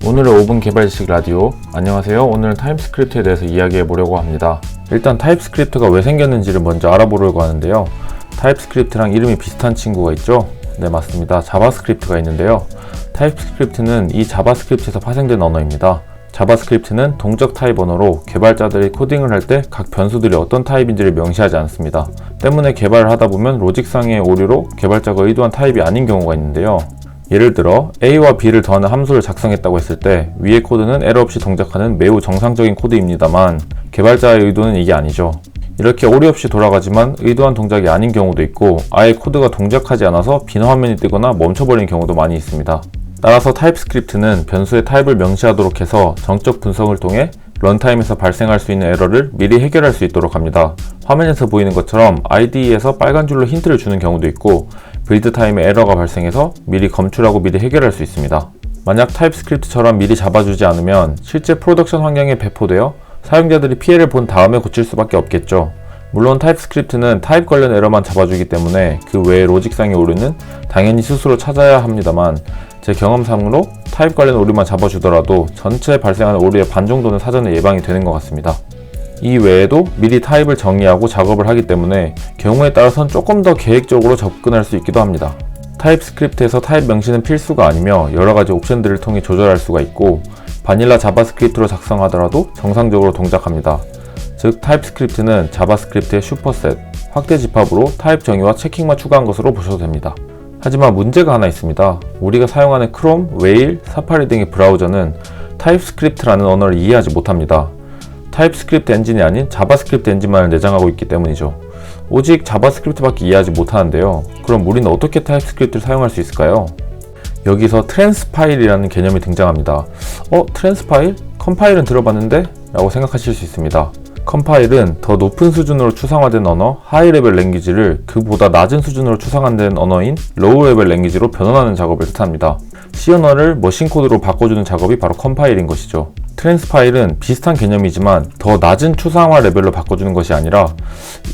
오늘의 5분 개발 지식 라디오. 안녕하세요. 오늘은 타입스크립트에 대해서 이야기해 보려고 합니다. 일단 타입스크립트가 왜 생겼는지를 먼저 알아보려고 하는데요. 타입스크립트랑 이름이 비슷한 친구가 있죠? 네, 맞습니다. 자바스크립트가 있는데요. 타입스크립트는 이 자바스크립트에서 파생된 언어입니다. 자바스크립트는 동적 타입 언어로 개발자들이 코딩을 할 때 각 변수들이 어떤 타입인지를 명시하지 않습니다. 때문에 개발을 하다 보면 로직상의 오류로 개발자가 의도한 타입이 아닌 경우가 있는데요. 예를 들어 A와 B를 더하는 함수를 작성했다고 했을 때 위의 코드는 에러 없이 동작하는 매우 정상적인 코드입니다만 개발자의 의도는 이게 아니죠. 이렇게 오류 없이 돌아가지만 의도한 동작이 아닌 경우도 있고 아예 코드가 동작하지 않아서 빈 화면이 뜨거나 멈춰버리는 경우도 많이 있습니다. 따라서 타입스크립트는 변수의 타입을 명시하도록 해서 정적 분석을 통해 런타임에서 발생할 수 있는 에러를 미리 해결할 수 있도록 합니다. 화면에서 보이는 것처럼 IDE에서 빨간 줄로 힌트를 주는 경우도 있고 빌드 타임에 에러가 발생해서 미리 검출하고 미리 해결할 수 있습니다. 만약 타입스크립트처럼 미리 잡아주지 않으면 실제 프로덕션 환경에 배포되어 사용자들이 피해를 본 다음에 고칠 수밖에 없겠죠. 물론 타입스크립트는 타입 관련 에러만 잡아주기 때문에 그 외의 로직상의 오류는 당연히 스스로 찾아야 합니다만 제 경험상으로 타입 관련 오류만 잡아주더라도 전체 발생하는 오류의 반 정도는 사전에 예방이 되는 것 같습니다. 이 외에도 미리 타입을 정의하고 작업을 하기 때문에 경우에 따라선 조금 더 계획적으로 접근할 수 있기도 합니다. 타입스크립트에서 타입 명시는 필수가 아니며 여러가지 옵션들을 통해 조절할 수가 있고 바닐라 자바스크립트로 작성하더라도 정상적으로 동작합니다. 즉 타입스크립트는 자바스크립트의 슈퍼셋, 확대 집합으로 타입 정의와 체킹만 추가한 것으로 보셔도 됩니다. 하지만 문제가 하나 있습니다. 우리가 사용하는 크롬, 웨일, 사파리 등의 브라우저는 타입스크립트라는 언어를 이해하지 못합니다. 타입스크립트 엔진이 아닌 자바스크립트 엔진만을 내장하고 있기 때문이죠. 오직 자바스크립트밖에 이해하지 못하는데요. 그럼 우리는 어떻게 타입스크립트를 사용할 수 있을까요? 여기서 트랜스파일이라는 개념이 등장합니다. 트랜스파일? 컴파일은 들어봤는데? 라고 생각하실 수 있습니다. 컴파일은 더 높은 수준으로 추상화된 언어, 하이 레벨 랭귀지를 그보다 낮은 수준으로 추상화된 언어인 로우 레벨 랭귀지로 변환하는 작업을 뜻합니다. C 언어를 머신 코드로 바꿔주는 작업이 바로 컴파일인 것이죠. 트랜스파일은 비슷한 개념이지만 더 낮은 추상화 레벨로 바꿔주는 것이 아니라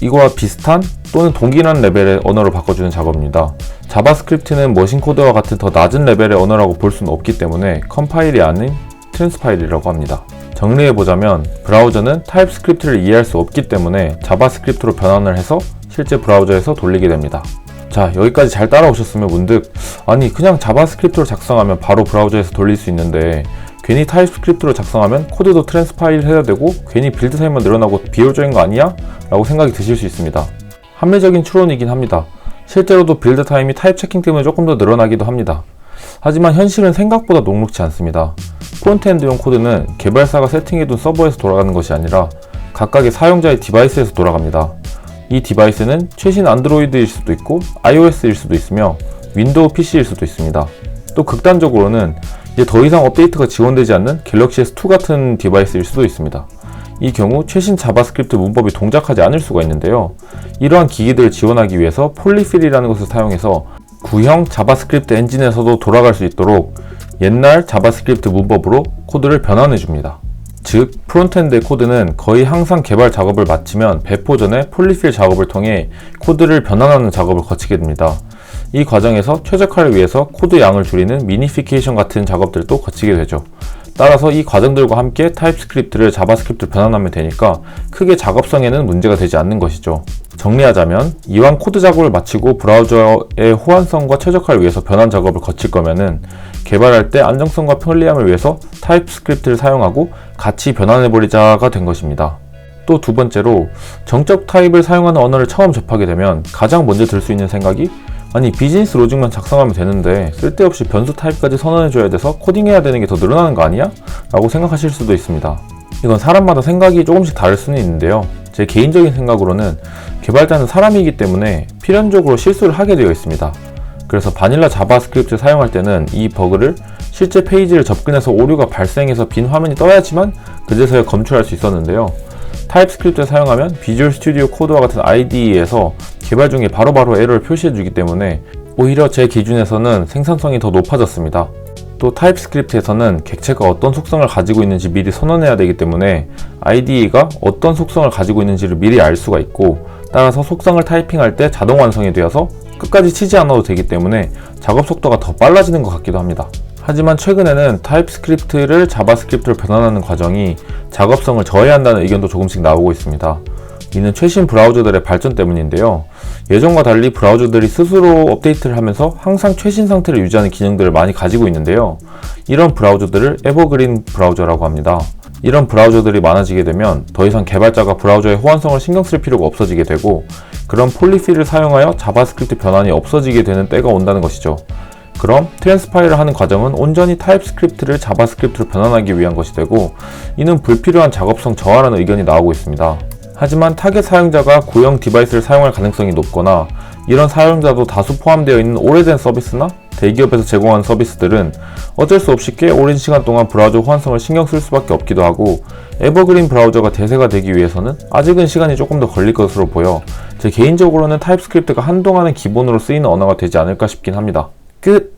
이거와 비슷한 또는 동일한 레벨의 언어로 바꿔주는 작업입니다. 자바스크립트는 머신 코드와 같은 더 낮은 레벨의 언어라고 볼 수는 없기 때문에 컴파일이 아닌 트랜스파일이라고 합니다. 정리해보자면 브라우저는 타입스크립트를 이해할 수 없기 때문에 자바스크립트로 변환을 해서 실제 브라우저에서 돌리게 됩니다. 자, 여기까지 잘 따라오셨으면 문득 아니 그냥 자바스크립트로 작성하면 바로 브라우저에서 돌릴 수 있는데 괜히 타입스크립트로 작성하면 코드도 트랜스파일 해야 되고 괜히 빌드 타임만 늘어나고 비효율적인 거 아니야? 라고 생각이 드실 수 있습니다. 합리적인 추론이긴 합니다. 실제로도 빌드 타임이 타입 체킹 때문에 조금 더 늘어나기도 합니다. 하지만 현실은 생각보다 녹록지 않습니다. 프론트엔드용 코드는 개발사가 세팅해둔 서버에서 돌아가는 것이 아니라 각각의 사용자의 디바이스에서 돌아갑니다. 이 디바이스는 최신 안드로이드일 수도 있고 iOS일 수도 있으며 윈도우 PC일 수도 있습니다. 또 극단적으로는 이제 더 이상 업데이트가 지원되지 않는 갤럭시 S2 같은 디바이스일 수도 있습니다. 이 경우 최신 자바스크립트 문법이 동작하지 않을 수가 있는데요. 이러한 기기들을 지원하기 위해서 폴리필이라는 것을 사용해서 구형 자바스크립트 엔진에서도 돌아갈 수 있도록 옛날 자바스크립트 문법으로 코드를 변환해 줍니다. 즉 프론트엔드의 코드는 거의 항상 개발 작업을 마치면 배포 전에 폴리필 작업을 통해 코드를 변환하는 작업을 거치게 됩니다. 이 과정에서 최적화를 위해서 코드 양을 줄이는 미니피케이션 같은 작업들도 거치게 되죠. 따라서 이 과정들과 함께 타입스크립트를 자바스크립트로 변환하면 되니까 크게 작업성에는 문제가 되지 않는 것이죠. 정리하자면 이왕 코드 작업을 마치고 브라우저의 호환성과 최적화를 위해서 변환 작업을 거칠 거면은 개발할 때 안정성과 편리함을 위해서 타입스크립트를 사용하고 같이 변환해버리자가 된 것입니다. 또 두 번째로 정적 타입을 사용하는 언어를 처음 접하게 되면 가장 먼저 들 수 있는 생각이 아니 비즈니스 로직만 작성하면 되는데 쓸데없이 변수 타입까지 선언해줘야 돼서 코딩해야 되는 게 더 늘어나는 거 아니야? 라고 생각하실 수도 있습니다. 이건 사람마다 생각이 조금씩 다를 수는 있는데요. 제 개인적인 생각으로는 개발자는 사람이기 때문에 필연적으로 실수를 하게 되어 있습니다. 그래서 바닐라 자바스크립트를 사용할 때는 이 버그를 실제 페이지를 접근해서 오류가 발생해서 빈 화면이 떠야지만 그제서야 검출할 수 있었는데요. 타입스크립트를 사용하면 비주얼 스튜디오 코드와 같은 IDE에서 개발 중에 바로바로 에러를 표시해주기 때문에 오히려 제 기준에서는 생산성이 더 높아졌습니다. 또 타입스크립트에서는 객체가 어떤 속성을 가지고 있는지 미리 선언해야 되기 때문에 IDE가 어떤 속성을 가지고 있는지를 미리 알 수가 있고 따라서 속성을 타이핑할 때 자동 완성이 되어서 끝까지 치지 않아도 되기 때문에 작업 속도가 더 빨라지는 것 같기도 합니다. 하지만 최근에는 타입스크립트를 자바스크립트로 변환하는 과정이 작업성을 저해한다는 의견도 조금씩 나오고 있습니다. 이는 최신 브라우저들의 발전 때문인데요. 예전과 달리 브라우저들이 스스로 업데이트를 하면서 항상 최신 상태를 유지하는 기능들을 많이 가지고 있는데요. 이런 브라우저들을 에버그린 브라우저라고 합니다. 이런 브라우저들이 많아지게 되면 더 이상 개발자가 브라우저의 호환성을 신경 쓸 필요가 없어지게 되고, 그런 폴리필을 사용하여 자바스크립트 변환이 없어지게 되는 때가 온다는 것이죠. 그럼 트랜스파일을 하는 과정은 온전히 타입스크립트를 자바스크립트로 변환하기 위한 것이 되고, 이는 불필요한 작업성 저하라는 의견이 나오고 있습니다. 하지만 타겟 사용자가 구형 디바이스를 사용할 가능성이 높거나 이런 사용자도 다수 포함되어 있는 오래된 서비스나 대기업에서 제공하는 서비스들은 어쩔 수 없이 꽤 오랜 시간 동안 브라우저 호환성을 신경 쓸 수밖에 없기도 하고, 에버그린 브라우저가 대세가 되기 위해서는 아직은 시간이 조금 더 걸릴 것으로 보여 제 개인적으로는 타입스크립트가 한동안은 기본으로 쓰이는 언어가 되지 않을까 싶긴 합니다. 끝!